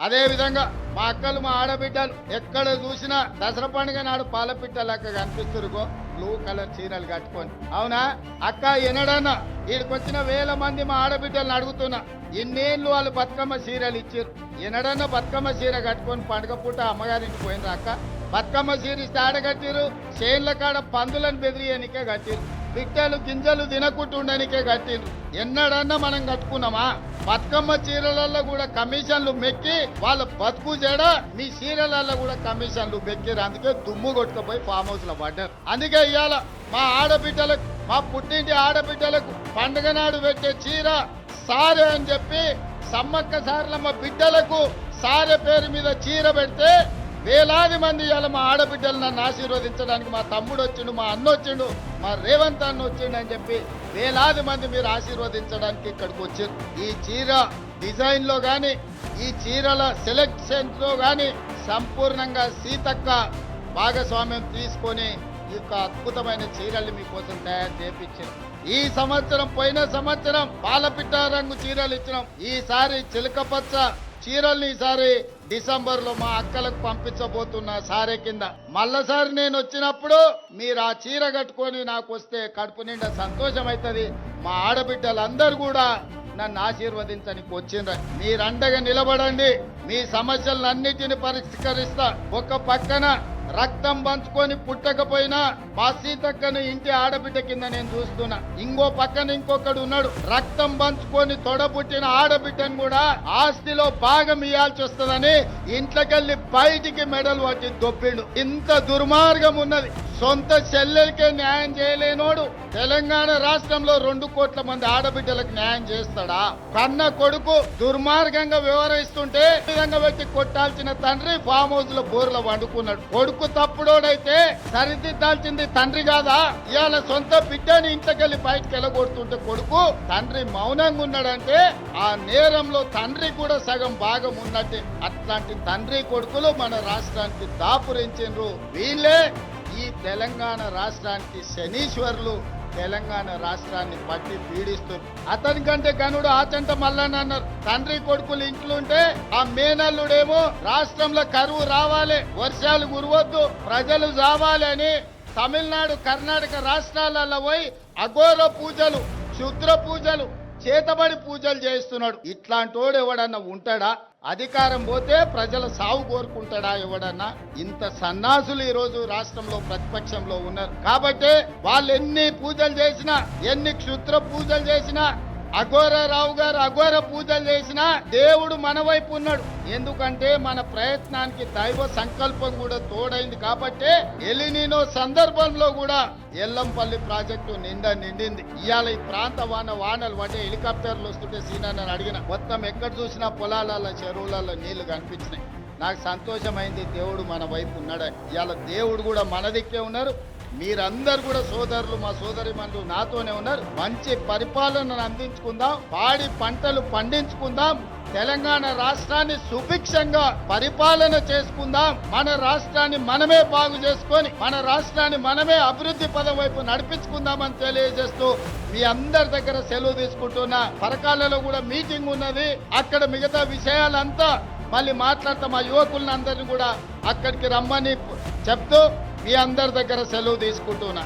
అదే విధంగా మా అక్కలు మా ఆడబిడ్డలు ఎక్కడ చూసినా దసరా పండుగ నాడు పాలపిట్ట లెక్క కనిపిస్తురుగో బ్లూ కలర్ చీరలు కట్టుకొని. అవునా అక్క? ఎనడన్నా ఈడికొచ్చిన వేల మంది మా ఆడబిడ్డలను అడుగుతున్నా, ఇన్నేళ్ళు వాళ్ళు బతుకమ్మ చీరలు ఇచ్చారు, ఎనడన్నా బతుకమ్మ చీర కట్టుకొని పండుగ పూట అమ్మగారింటికి పోయినరా అక్క? బతుకమ్మ చీర ఇస్తే ఆడ కట్టిరు, చేన్ల కాడ పందులను బెదిరియనికే కట్టిరు, పిట్టలు గింజలు తినకుంటుండనికే కట్టిరు. ఎన్నడన్నా మనం కట్టుకున్నామా? బతుకమ్మ చీరలలో కూడా కమిషన్లు మెక్కి వాళ్ళ బతుకు చేడ మీ చీరలలో కూడా కమిషన్లు మెక్కిరు. అందుకే దుమ్ము కొట్టుకుపోయి ఫామ్ హౌస్ లో పడ్డారు. అందుకే ఇవాళ మా ఆడబిడ్డలకు, మా పుట్టింటి ఆడబిడ్డలకు పండుగ నాడు పెట్టే చీర సారే అని చెప్పి సమ్మక్క సారలమ్మ బిడ్డలకు సారె పేరు మీద చీర పెడితే వేలాది మంది ఇవాళ మా ఆడబిడ్డలు నన్ను ఆశీర్వదించడానికి మా తమ్ముడు వచ్చిండు, మా అన్న వచ్చిండు, మా రేవంత్ అన్న వచ్చిండు అని చెప్పి వేలాది మంది మీరు ఆశీర్వదించడానికి ఇక్కడికి వచ్చారు. ఈ చీర డిజైన్ లో గాని, ఈ చీరల సెలెక్షన్ లో గాని సంపూర్ణంగా సీతక్క భాగస్వామ్యం తీసుకొని ఈ యొక్క అద్భుతమైన చీరల్ని మీకోసం తయారు చేపించారు. ఈ సంవత్సరం, పోయిన సంవత్సరం పాలపిట్ట రంగు చీరలు ఇచ్చినాం. ఈసారి చిలకపచ్చ చీరల్ని ఈసారి డిసెంబర్ లో మా అక్కలకు పంపించబోతున్నా సారే కింద. మళ్ళసారి నేను వచ్చినప్పుడు మీరు ఆ చీర కట్టుకొని నాకు వస్తే కడుపు నిండా సంతోషం అవుతుంది. మా ఆడబిడ్డలందరూ కూడా నన్ను ఆశీర్వదించడానికి వచ్చిండ్రు. మీరు అండగా నిలబడండి, మీ సమస్యలన్నిటిని పరిష్కరిస్తా. ఒక పక్కన రక్తం పంచుకొని పుట్టకపోయినా మా సీతక్కను ఇంటి ఆడబిడ్డ కింద నేను చూస్తున్నా. ఇంకో పక్కన ఇంకొకడు ఉన్నాడు, రక్తం పంచుకొని తొడబుట్టిన ఆడబిడ్డను కూడా ఆస్తిలో భాగం ఇవ్వాల్సి వస్తుందని ఇంట్లోకెళ్ళి బయటికి మెడలు పట్టి దొబ్బిండు. ఇంత దుర్మార్గం ఉన్నది. సొంత చెల్లెలకే న్యాయం చేయలేనోడు తెలంగాణ రాష్ట్రంలో 2 కోట్ల మంది ఆడబిడ్డలకు న్యాయం చేస్తాడా? కన్న కొడుకు దుర్మార్గంగా వ్యవహరిస్తుంటే విధంగా పెట్టి కొట్టాల్సిన తండ్రి ఫామ్ హౌస్ లో బోర్లో వండుకున్నాడు. కొడుకు తప్పుడోడైతే సరిదిద్దాల్సింది తండ్రి కాదా? ఇవాళ సొంత బిడ్డని ఇంట్లోకెళ్ళి బయటకు వెళ్ళగొడుతుంటే కొడుకు, తండ్రి మౌనంగా ఉన్నాడంటే ఆ నేరంలో తండ్రి కూడా సగం భాగం ఉన్నట్టే. అట్లాంటి తండ్రి కొడుకులు మన రాష్ట్రానికి దాపురించిండ్రు. వీళ్ళే ఈ తెలంగాణ రాష్ట్రానికి శనీశ్వరులు. తెలంగాణ రాష్ట్రాన్ని పట్టి పీడిస్తారు. అతని కంటే గనుడు ఆచంట మల్లన్న అన్నారు. తండ్రి కొడుకులు ఇంట్లుంటే ఆ మేనల్లుడేమో రాష్ట్రంలో కరువు రావాలి, వర్షాలు కురవద్దు, ప్రజలు రావాలి అని తమిళనాడు, కర్ణాటక రాష్ట్రాలలో పోయి అఘోర పూజలు, క్షుద్ర పూజలు, చేతబడి పూజలు చేస్తున్నాడు. ఇట్లాంటోడు ఎవడన్నా ఉంటాడా? అధికారం పోతే ప్రజల సాగు కోరుకుంటాడా ఎవడన్నా? ఇంత సన్నాసులు ఈ రోజు రాష్ట్రంలో ప్రతిపక్షంలో ఉన్నారు. కాబట్టి వాళ్ళు ఎన్ని పూజలు చేసినా, ఎన్ని క్షుద్ర పూజలు చేసినా, అఘోరావు గారు అఘోర పూజలు చేసినా దేవుడు మన వైపు ఉన్నాడు. ఎందుకంటే మన ప్రయత్నానికి దైవ సంకల్పం కూడా తోడైంది. కాబట్టి ఎలినినో సందర్భంలో కూడా ఎల్లంపల్లి ప్రాజెక్టు నిండింది. ఇవాళ ఈ ప్రాంత వానలు పట్టే హెలికాప్టర్లు వస్తుంటే సీనాన్ని అడిగిన, మొత్తం ఎక్కడ చూసినా పొలాలలో, చెరువులలో నీళ్లు కనిపించినాయి. నాకు సంతోషమైంది, దేవుడు మన వైపు ఉన్నాడు. ఇవాళ దేవుడు కూడా మన దిక్కే ఉన్నారు. మీరందరూ కూడా సోదరులు, మా సోదరిమణులు నాతోనే ఉన్నారు. మంచి పరిపాలనను అందించుకుందాం, పాడి పంటలు పండించుకుందాం, తెలంగాణ రాష్ట్రాన్ని సుభిక్షంగా పరిపాలన చేసుకుందాం. మన రాష్ట్రాన్ని మనమే బాగు చేసుకొని మన రాష్ట్రాన్ని మనమే అభివృద్ధి పదం వైపు నడిపించుకుందామని తెలియజేస్తూ మీ అందరి దగ్గర సెలవు తీసుకుంటున్నా. పరకాలలో కూడా మీటింగ్ ఉన్నది, అక్కడ మిగతా విషయాలంతా మళ్ళీ మాట్లాడతాం. మా యువకులను అందరినీ కూడా అక్కడికి రమ్మని చెప్తూ మీ అందరి దగ్గర సెలవు తీసుకుంటున్నా.